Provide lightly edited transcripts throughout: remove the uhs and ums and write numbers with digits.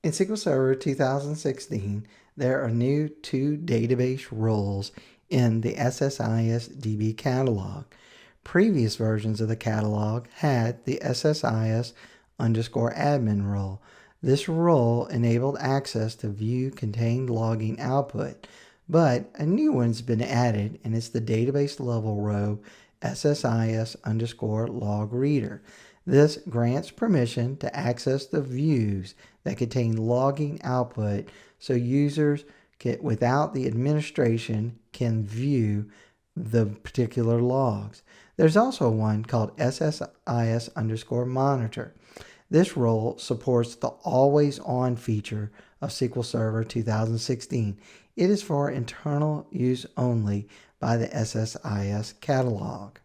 In SQL Server 2016, there are new two database roles in the SSIS DB catalog. Previous versions of the catalog had the SSIS underscore admin role. This role enabled access to view contained logging output, but a new one's been added, and it's the database level row SSIS underscore log reader. This grants permission to access the views that contain logging output so users without the administration can view the particular logs. There's also one called SSIS underscore monitor. This role supports the always on feature of SQL Server 2016. It is for internal use only by the SSIS catalog.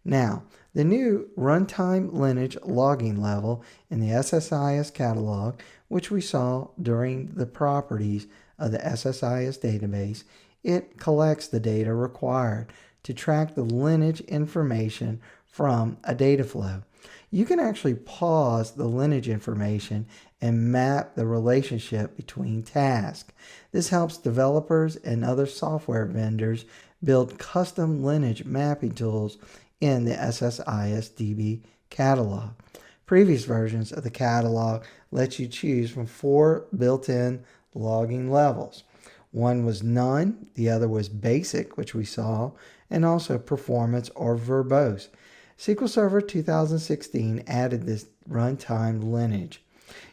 Now, the new runtime lineage logging level in the SSIS catalog, which we saw during the properties of the SSIS database, it collects the data required to track the lineage information from a data flow. You can actually pause the lineage information and map the relationship between tasks. This helps developers and other software vendors build custom lineage mapping tools in the SSIS DB catalog. Previous versions of the catalog let you choose from 4 built-in logging levels. One was none, the other was basic, which we saw, and also performance or verbose. SQL Server 2016 added this runtime lineage.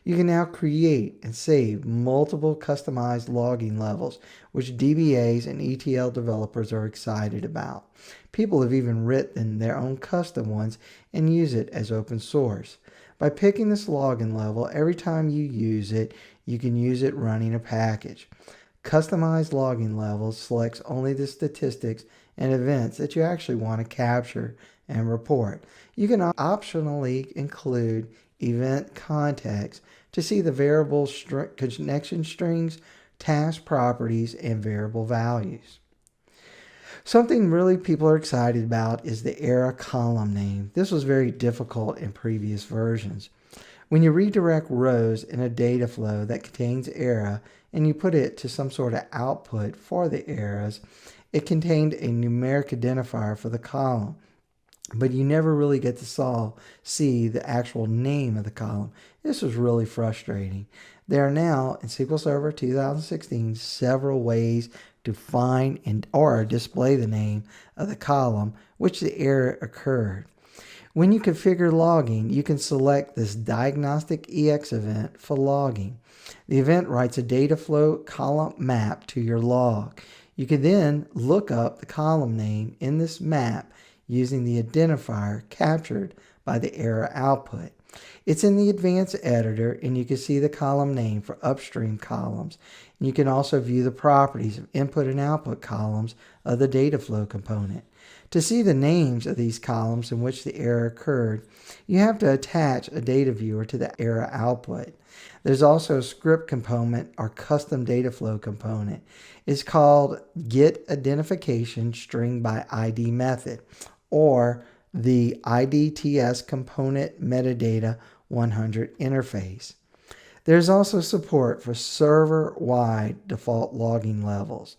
You can now create and save multiple customized logging levels, which DBAs and ETL developers are excited about. People have even written their own custom ones and use it as open source. By picking this logging level, every time you use it, you can use it running a package. Customized logging levels selects only the statistics and events that you actually want to capture and report. You can optionally include event context to see the variable connection strings, task properties, and variable values. Something really people are excited about is the era column name. This was very difficult in previous versions. When you redirect rows in a data flow that contains era and you put it to some sort of output for the eras, it contained a numeric identifier for the column, but you never really get to see the actual name of the column. This was really frustrating. There are now in SQL Server 2016 several ways to find or display the name of the column which the error occurred. When you configure logging, you can select this diagnostic EX event for logging. The event writes a data flow column map to your log. You can then look up the column name in this map using the identifier captured by the error output. It's in the advanced editor, and you can see the column name for upstream columns. And you can also view the properties of input and output columns of the data flow component. To see the names of these columns in which the error occurred, you have to attach a data viewer to the error output. There's also a script component or custom data flow component. It's called Get Identification String by ID method, or the IDTS component metadata 100 interface. There's also support for server-wide default logging levels.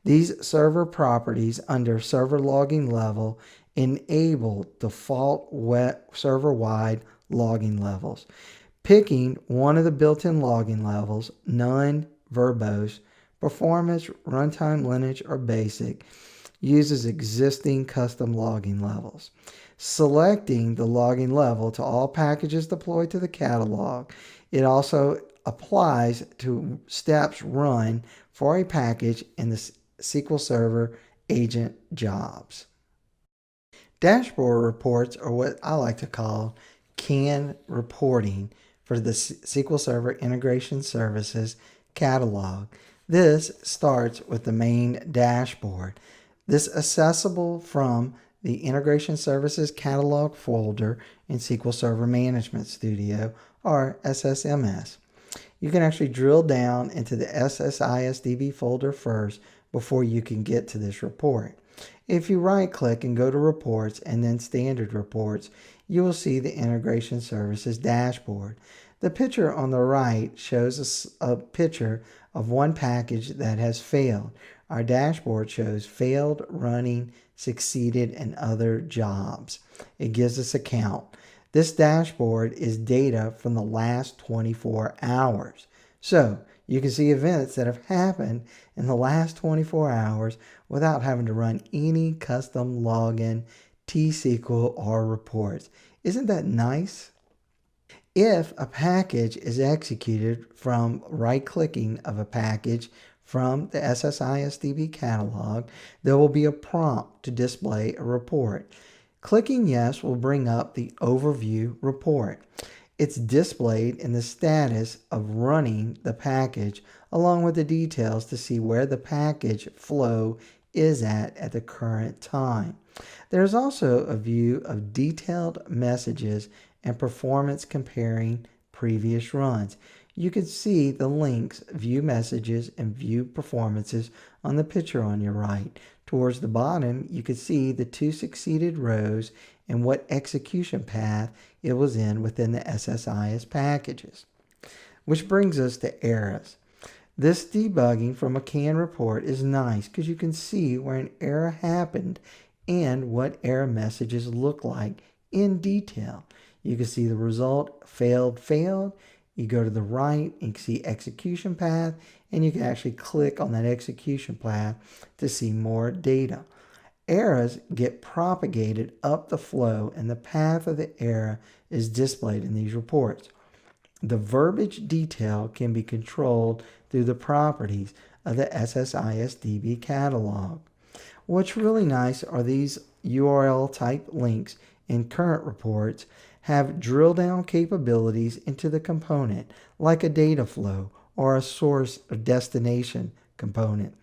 These server properties under server logging level enable default server-wide logging levels. Picking one of the built-in logging levels, none, verbose, performance, runtime lineage, or basic, uses existing custom logging levels. Selecting the logging level to all packages deployed to the catalog. It also applies to steps run for a package in the SQL Server agent jobs. Dashboard reports are what I like to call canned reporting for the SQL Server Integration Services catalog. This starts with the main dashboard. This is accessible from the Integration Services Catalog folder in SQL Server Management Studio, or SSMS. You can actually drill down into the SSISDB folder first before you can get to this report. If you right-click and go to Reports and then Standard Reports, you will see the Integration Services dashboard. The picture on the right shows a picture of one package that has failed. Our dashboard shows failed, running, succeeded, and other jobs. It gives us a count. This dashboard is data from the last 24 hours. So you can see events that have happened in the last 24 hours without having to run any custom login, T-SQL, or reports. Isn't that nice? If a package is executed from right-clicking of a package from the SSIS DB catalog, there will be a prompt to display a report. Clicking yes will bring up the overview report. It's displayed in the status of running the package along with the details to see where the package flow is at the current time. There's also a view of detailed messages and performance comparing previous runs. You can see the links view messages and view performances on the picture on your right. Towards the bottom, you can see the 2 succeeded rows and what execution path it was in within the SSIS packages. Which brings us to errors. This debugging from a canned report is nice because you can see where an error happened and what error messages look like in detail. You can see the result, failed. You go to the right, you can see execution path, and you can actually click on that execution path to see more data. Errors get propagated up the flow, and the path of the error is displayed in these reports. The verbiage detail can be controlled through the properties of the SSIS DB catalog. What's really nice are these URL type links in current reports have drill down capabilities into the component like a data flow or a source or destination component.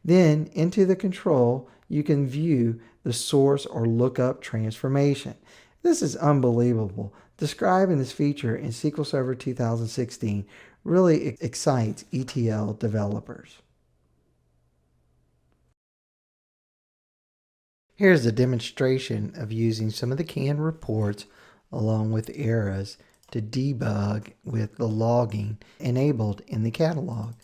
Then into the control you can view the source or lookup transformation. This is unbelievable. Describing this feature in SQL Server 2016 really excites ETL developers. Here's a demonstration of using some of the canned reports along with errors to debug with the logging enabled in the catalog.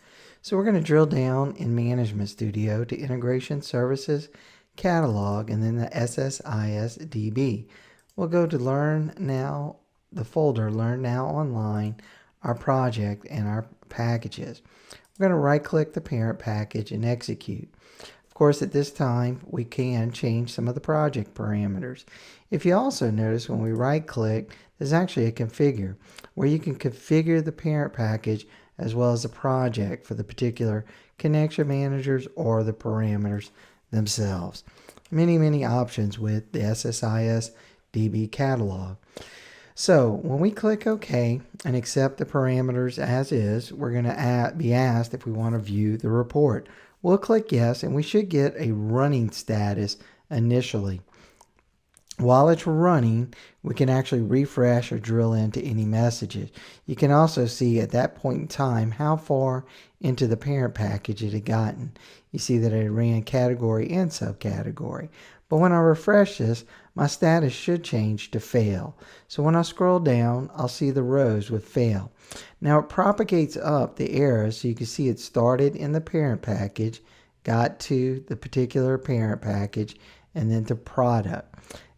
So we're going to drill down in Management Studio to Integration Services, Catalog, and then the SSIS DB. We'll go to Learn Now, the folder LearnNowOnline, our project, and our packages. We're going to right-click the parent package and execute. Of course, at this time, we can change some of the project parameters. If you also notice when we right-click, there's actually a configure where you can configure the parent package as well as the project for the particular connection managers or the parameters themselves. Many options with the SSIS DB catalog. So when we click OK and accept the parameters as is, we're going to be asked if we want to view the report. We'll click yes, and we should get a running status initially. While it's running, we can actually refresh or drill into any messages. You can also see at that point in time how far into the parent package it had gotten. You see that it ran category and subcategory. But when I refresh this, my status should change to fail. So when I scroll down, I'll see the rows with fail. Now it propagates up the errors, so you can see it started in the parent package, got to the particular parent package, and then to product.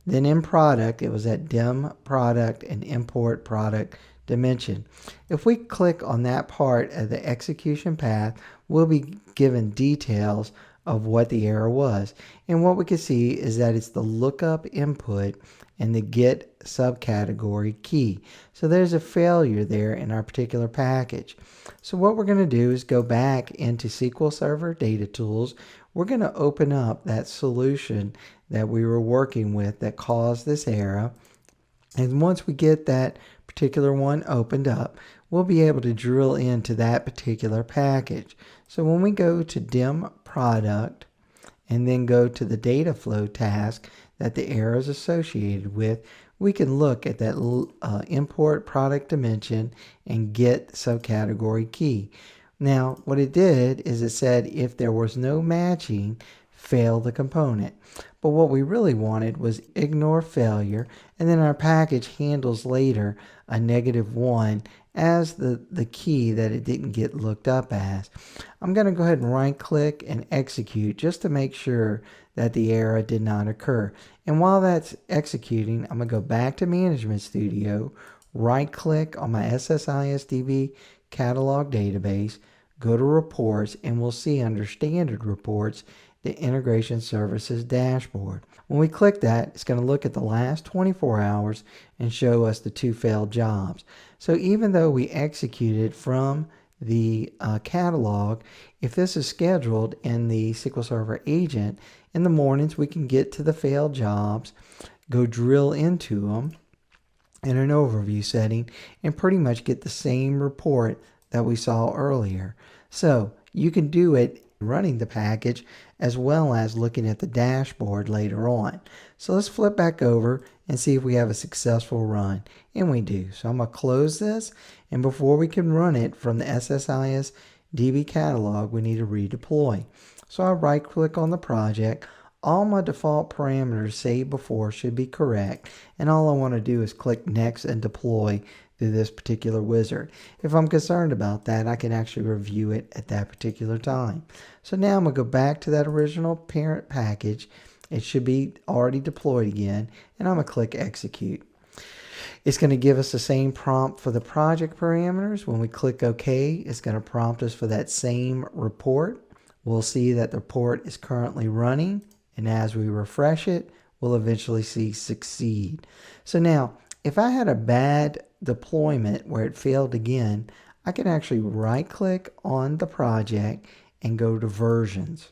Then in product, it was at dim product and import product dimension. If we click on that part of the execution path, we'll be given details of what the error was. And what we can see is that it's the lookup input and the get subcategory key. So there's a failure there in our particular package. So what we're going to do is go back into SQL Server Data Tools. We're going to open up that solution that we were working with that caused this error. And once we get that particular one opened up, we'll be able to drill into that particular package. So when we go to dim product and then go to the data flow task that the error is associated with, we can look at that import product dimension and get subcategory key. Now what it did is it said if there was no matching, fail the component. But what we really wanted was ignore failure, and then our package handles later a -1 as the key that it didn't get looked up as. I'm going to go ahead and right click and execute just to make sure that the error did not occur. And while that's executing, I'm going to go back to Management Studio, right click on my SSIS-DB catalog database, go to Reports, and we'll see under Standard Reports the Integration Services dashboard. When we click that, it's going to look at the last 24 hours and show us the 2 failed jobs. So even though we executed from the catalog, if this is scheduled in the SQL Server agent, in the mornings we can get to the failed jobs, go drill into them in an overview setting, and pretty much get the same report that we saw earlier. So you can do it running the package as well as looking at the dashboard later on. So let's flip back over and see if we have a successful run, and we do. So I'm going to close this, and before we can run it from the SSIS DB catalog, we need to redeploy. So I right click on the project. All my default parameters saved before should be correct, and all I want to do is click next and deploy through this particular wizard. If I'm concerned about that, I can actually review it at that particular time. So now I'm going to go back to that original parent package. It should be already deployed again, and I'm going to click execute. It's going to give us the same prompt for the project parameters. When we click OK, it's going to prompt us for that same report. We'll see that the report is currently running, and as we refresh it, we'll eventually see succeed. So now, if I had a bad deployment where it failed again, I can actually right click on the project and go to versions.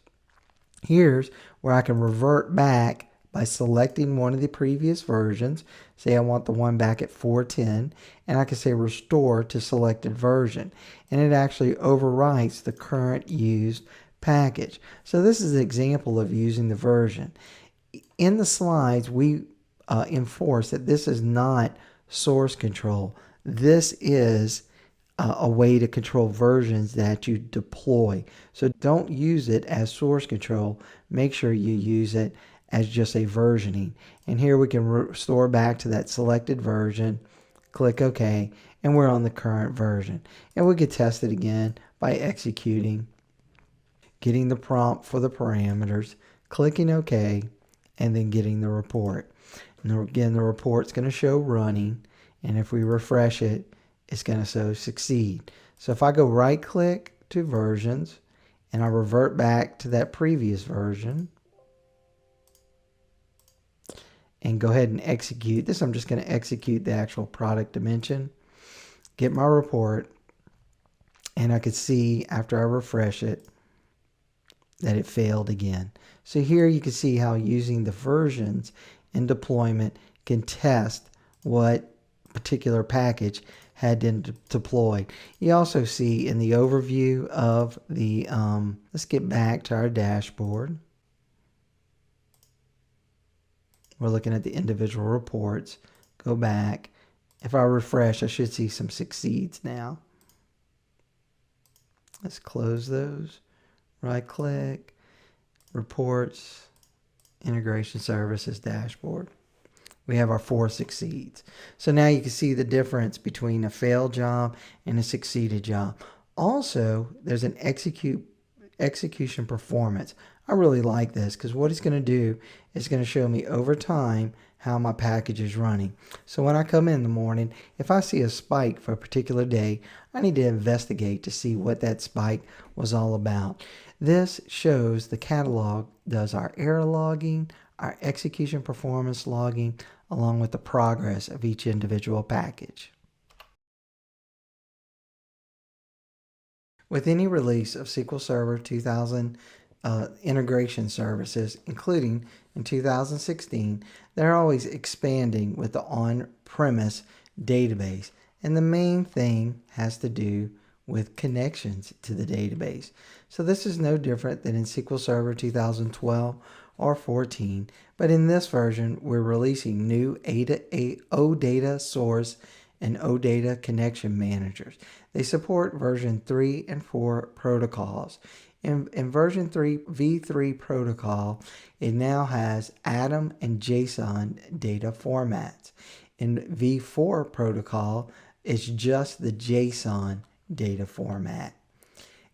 Here's where I can revert back by selecting one of the previous versions. Say I want the one back at 4.10, and I can say restore to selected version, and it actually overwrites the current used package. So this is an example of using the version. In the slides, we enforce that this is not source control. This is a way to control versions that you deploy. So don't use it as source control. Make sure you use it as just a versioning. And here we can restore back to that selected version, click OK, and we're on the current version. And we could test it again by executing, getting the prompt for the parameters, clicking OK, and then getting the report. And again, the report's going to show running, and if we refresh it, it's going to show succeed. So if I go right click to versions and I revert back to that previous version and go ahead and execute this, I'm just going to execute the actual product dimension, get my report, and I could see after I refresh it that it failed again. So here you can see how using the versions in deployment can test what particular package had been deployed. You also see in the overview of the, let's get back to our dashboard. We're looking at the individual reports. Go back. If I refresh, I should see some succeeds now. Let's close those. Right click, reports, integration services dashboard. We have our 4 succeeds. So now you can see the difference between a failed job and a succeeded job. Also, there's an execution performance. I really like this because what it's going to do is going to show me over time how my package is running. So when I come in the morning, if I see a spike for a particular day, I need to investigate to see what that spike was all about. This shows the catalog does our error logging, our execution performance logging, along with the progress of each individual package. With any release of SQL Server 2000 integration services, including in 2016, they're always expanding with the on-premise database. And the main thing has to do with connections to the database. So this is no different than in SQL Server 2012 or 14, but in this version we're releasing new OData source and OData connection managers. They support version 3 and 4 protocols. In version 3 v3 protocol, it now has Atom and JSON data formats. In v4 protocol, it's just the JSON data format.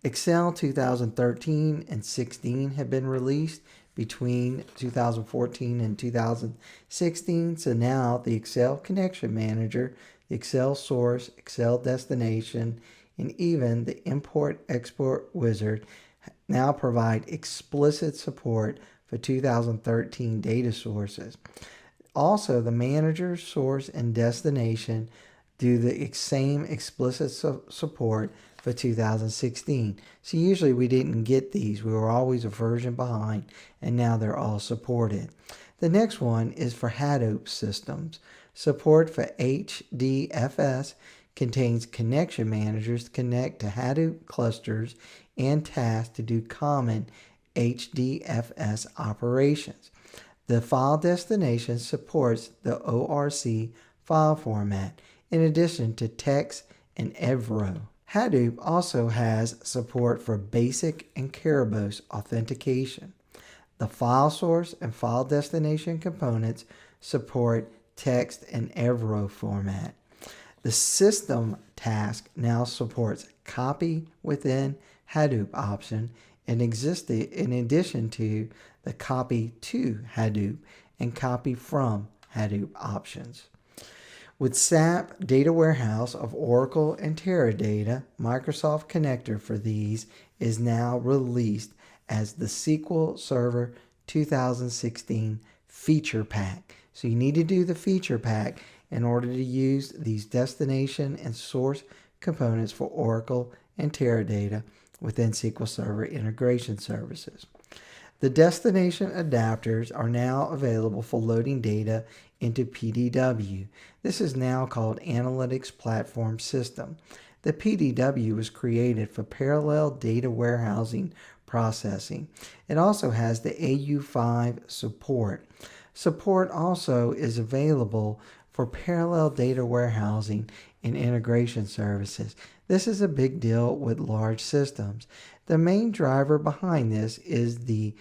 Excel 2013 and 16 have been released between 2014 and 2016. So now the Excel Connection Manager, the Excel Source, Excel Destination, and even the Import-Export Wizard now provide explicit support for 2013 data sources. Also, the Manager, Source, and Destination do the same explicit support for 2016. So usually we didn't get these. We were always a version behind, and now they're all supported. The next one is for Hadoop systems. Support for HDFS contains connection managers to connect to Hadoop clusters and tasks to do common HDFS operations. The file destination supports the ORC file format, in addition to text and Evro. Hadoop also has support for basic and Kerberos authentication. The file source and file destination components support text and Evro format. The system task now supports copy within Hadoop option in addition to the copy to Hadoop and copy from Hadoop options. With SAP Data Warehouse of Oracle and Teradata, Microsoft Connector for these is now released as the SQL Server 2016 Feature Pack. So you need to do the Feature Pack in order to use these destination and source components for Oracle and Teradata within SQL Server integration services. The destination adapters are now available for loading data into PDW. This is now called Analytics Platform System. The PDW was created for parallel data warehousing processing. It also has the AU5 support. Support also is available for parallel data warehousing and integration services. This is a big deal with large systems. The main driver behind this is the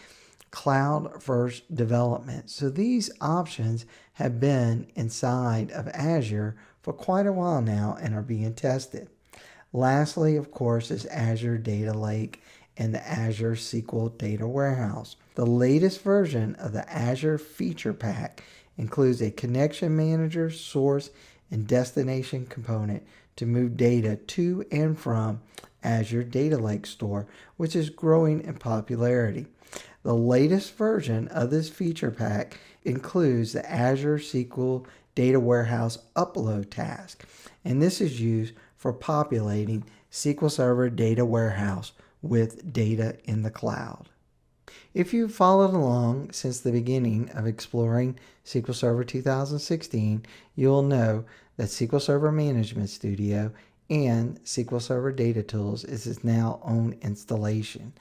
cloud-first development. So these options have been inside of Azure for quite a while now and are being tested. Lastly, of course, is Azure Data Lake and the Azure SQL Data Warehouse. The latest version of the Azure Feature Pack includes a connection manager, source, and destination component to move data to and from Azure Data Lake Store, which is growing in popularity. The latest version of this feature pack includes the Azure SQL Data Warehouse upload task, and this is used for populating SQL Server Data Warehouse with data in the cloud. If you've followed along since the beginning of exploring SQL Server 2016, you'll know that SQL Server Management Studio and SQL Server Data Tools is its now own installation.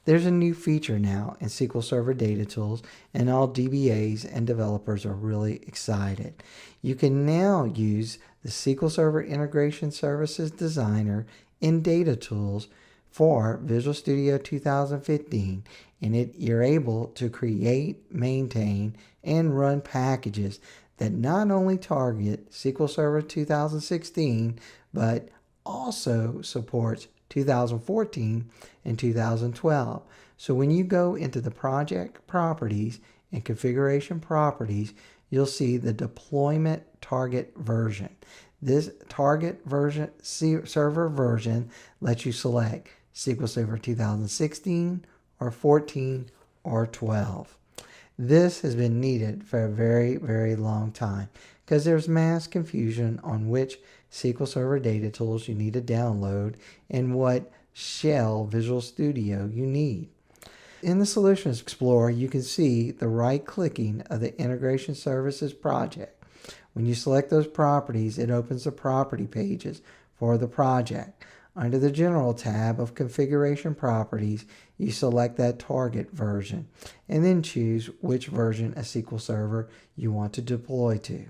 There's a new feature now in SQL Server Data Tools, and all DBAs and developers are really excited. You can now use the SQL Server Integration Services Designer in Data Tools for Visual Studio 2015, and you're able to create, maintain, and run packages that not only target SQL Server 2016, but also supports 2014 and 2012. So when you go into the project properties and configuration properties, you'll see the deployment target version. This target version, server version, lets you select SQL Server 2016 or 14 or 12. This has been needed for a very, very long time because there's mass confusion on which SQL Server Data Tools you need to download and what shell Visual Studio you need. In the Solutions Explorer, you can see the right-clicking of the Integration Services project. When you select those properties, it opens the property pages for the project. Under the General tab of Configuration Properties, you select that target version and then choose which version of SQL Server you want to deploy to.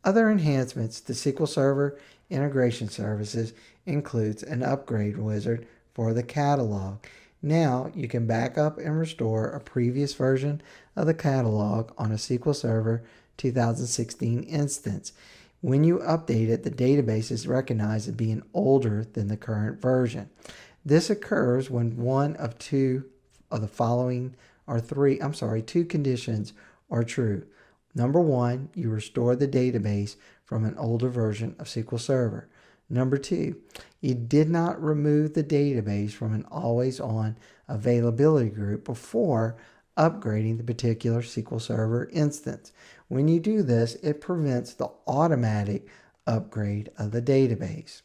Other enhancements to SQL Server integration services includes an upgrade wizard for the catalog. Now you can back up and restore a previous version of the catalog on a SQL Server 2016 instance. When you update it, the database is recognized as being older than the current version. This occurs when one of two of the following two conditions are true. Number one, you restore the database from an older version of SQL Server. Number two, you did not remove the database from an always-on availability group before upgrading the particular SQL Server instance. When you do this, it prevents the automatic upgrade of the database.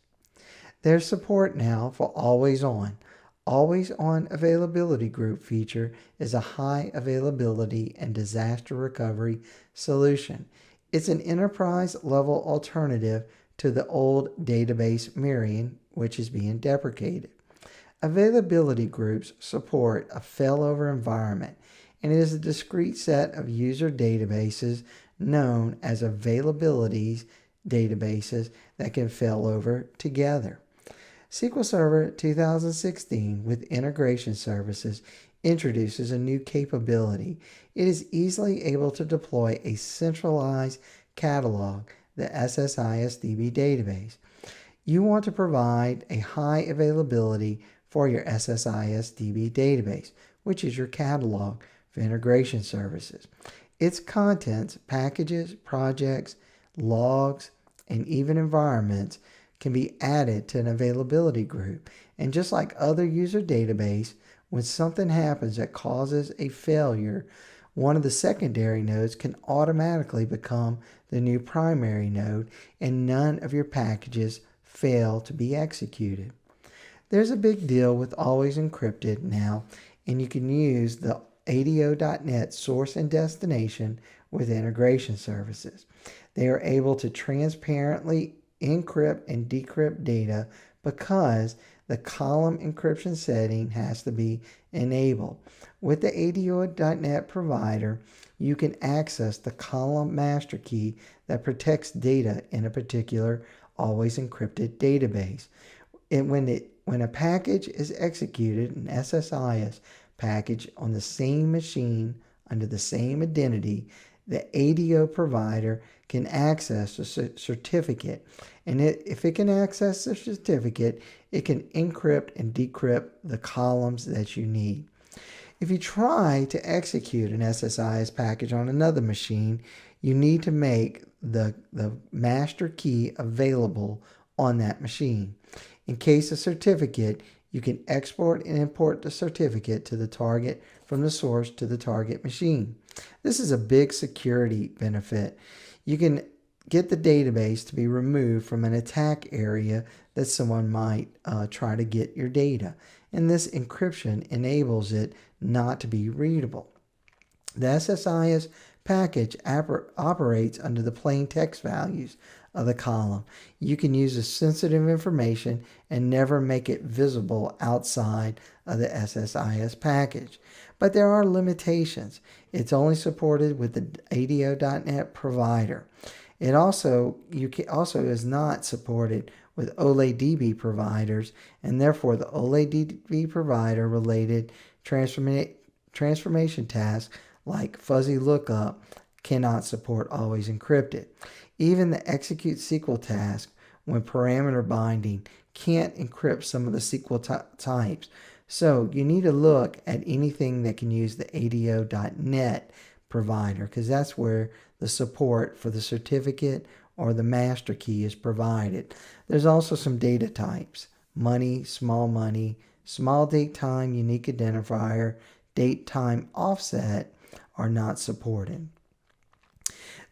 There's support now for always-on. Always-on availability group feature is a high availability and disaster recovery solution. It's an enterprise-level alternative to the old database mirroring, which is being deprecated. Availability groups support a failover environment, and it is a discrete set of user databases known as availabilities databases that can fail over together. SQL Server 2016 with integration services introduces a new capability. It is easily able to deploy a centralized catalog, the SSIS-DB database. You want to provide a high availability for your SSIS-DB database, which is your catalog for integration services. Its contents, packages, projects, logs, and even environments can be added to an availability group. And just like other user database, when something happens that causes a failure, one of the secondary nodes can automatically become the new primary node, and none of your packages fail to be executed. There's a big deal with Always Encrypted now, and you can use the ADO.NET source and destination with integration services. They are able to transparently encrypt and decrypt data because the column encryption setting has to be enabled. With the ADO.NET provider, you can access the column master key that protects data in a particular always encrypted database. And when a package is executed, an SSIS package on the same machine under the same identity, the ADO provider can access a certificate. And if it can access the certificate, it can encrypt and decrypt the columns that you need. If you try to execute an SSIS package on another machine, you need to make the master key available on that machine. In case of certificate, you can export and import the certificate to the target from the source to the target machine. This is a big security benefit. You can get the database to be removed from an attack area that someone might try to get your data. And this encryption enables it not to be readable. The SSIS package operates under the plain text values of the column. You can use the sensitive information and never make it visible outside of the SSIS package. But there are limitations. It's only supported with the ADO.NET provider. It also is not supported with OLEDB providers, and therefore the OLEDB provider related transformation tasks like fuzzy lookup cannot support always encrypted. Even the execute SQL task when parameter binding can't encrypt some of the SQL types. So you need to look at anything that can use the ADO.NET provider, because that's where the support for the certificate or the master key is provided. There's also some data types: money, small date time, unique identifier, date time offset are not supported.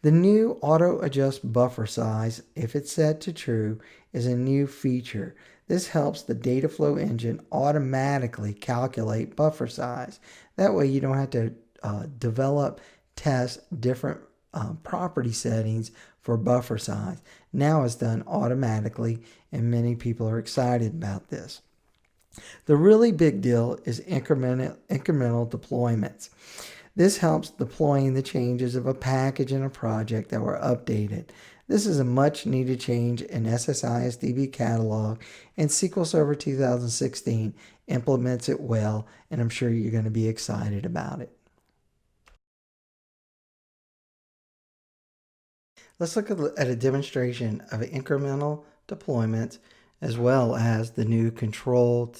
The new auto adjust buffer size, if it's set to true, is a new feature. This helps the data flow engine automatically calculate buffer size. That way you don't have to test different property settings for buffer size. Now it's done automatically, and many people are excited about this. The really big deal is incremental deployments. This helps deploying the changes of a package in a project that were updated. This is a much needed change in SSIS DB catalog, and SQL Server 2016 implements it well, and I'm sure you're going to be excited about it. Let's look at a demonstration of incremental deployments as well as the new control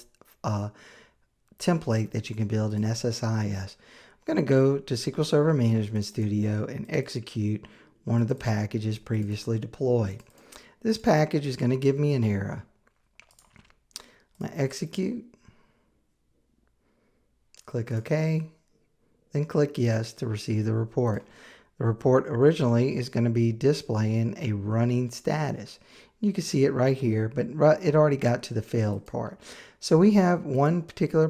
template that you can build in SSIS. I'm going to go to SQL Server Management Studio and execute one of the packages previously deployed. This package is going to give me an error. I'm going to execute, click OK, then click Yes to receive the report. The report originally is going to be displaying a running status. You can see it right here, but it already got to the failed part. So we have one particular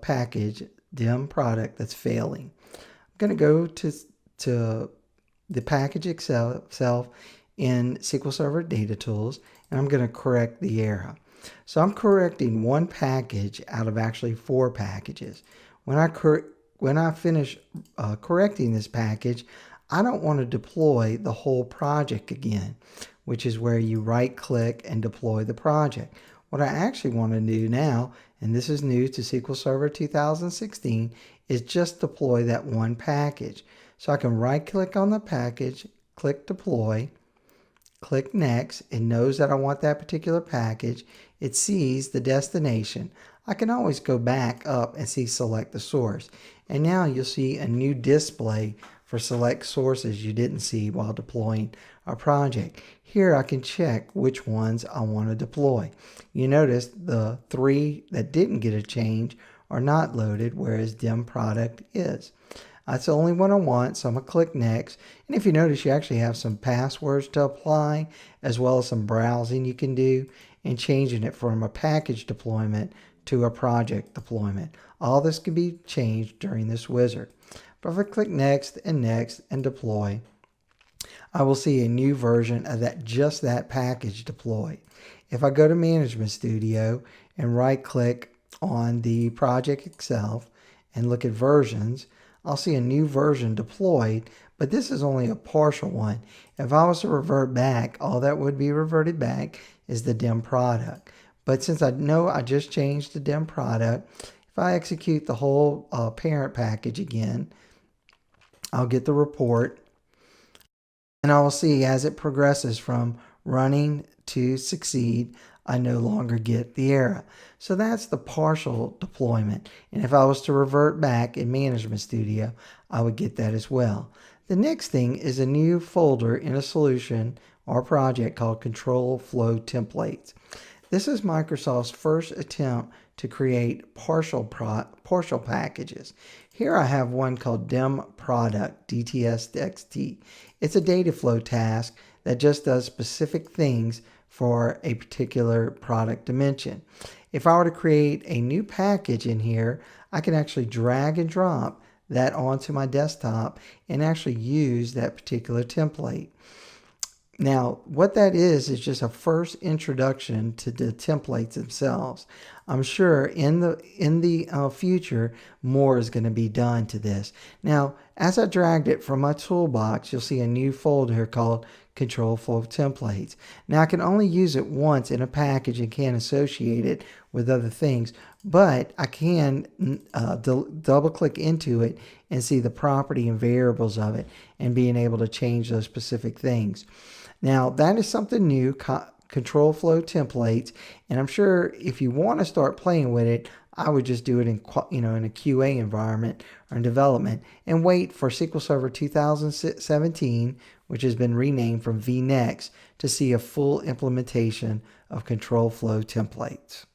package, dim product, that's failing. I'm going to go to the package itself in SQL Server Data Tools, and I'm going to correct the error. So I'm correcting one package out of actually 4 packages. When I finish correcting this package, I don't want to deploy the whole project again, which is where you right click and deploy the project. What I actually want to do now, and this is new to SQL Server 2016, is just deploy that one package. So I can right click on the package, click deploy, click next. It knows that I want that particular package. It sees the destination. I can always go back up and see select the source. And now you'll see a new display for select sources you didn't see while deploying a project. Here I can check which ones I want to deploy. You notice the 3 that didn't get a change are not loaded, whereas dim product is. That's the only one I want, so I'm going to click next. And if you notice, you actually have some passwords to apply, as well as some browsing you can do, and changing it from a package deployment to a project deployment. All this can be changed during this wizard. But if I click next and deploy, I will see a new version of just that package deployed. If I go to Management Studio and right click on the project itself and look at versions, I'll see a new version deployed, but this is only a partial one. If I was to revert back, all that would be reverted back is the dim product. But since I know I just changed the dim product, if I execute the whole parent package again, I'll get the report, and I will see as it progresses from running to succeed, I no longer get the error. So that's the partial deployment. And if I was to revert back in Management Studio, I would get that as well. The next thing is a new folder in a solution or project called Control Flow Templates. This is Microsoft's first attempt to create partial packages. Here I have one called dim product, DTS-XT. It's a data flow task that just does specific things for a particular product dimension. If I were to create a new package in here, I can actually drag and drop that onto my desktop and actually use that particular template. Now, what that is just a first introduction to the templates themselves. I'm sure in the future, more is going to be done to this. Now, as I dragged it from my toolbox, you'll see a new folder here called Control Flow Templates. Now, I can only use it once in a package and can't associate it with other things, but I can double click into it and see the property and variables of it and being able to change those specific things. Now, that is something new, Control Flow Templates, and I'm sure if you want to start playing with it, I would just do it in in a QA environment or in development and wait for SQL Server 2017, which has been renamed from vNext, to see a full implementation of Control Flow Templates.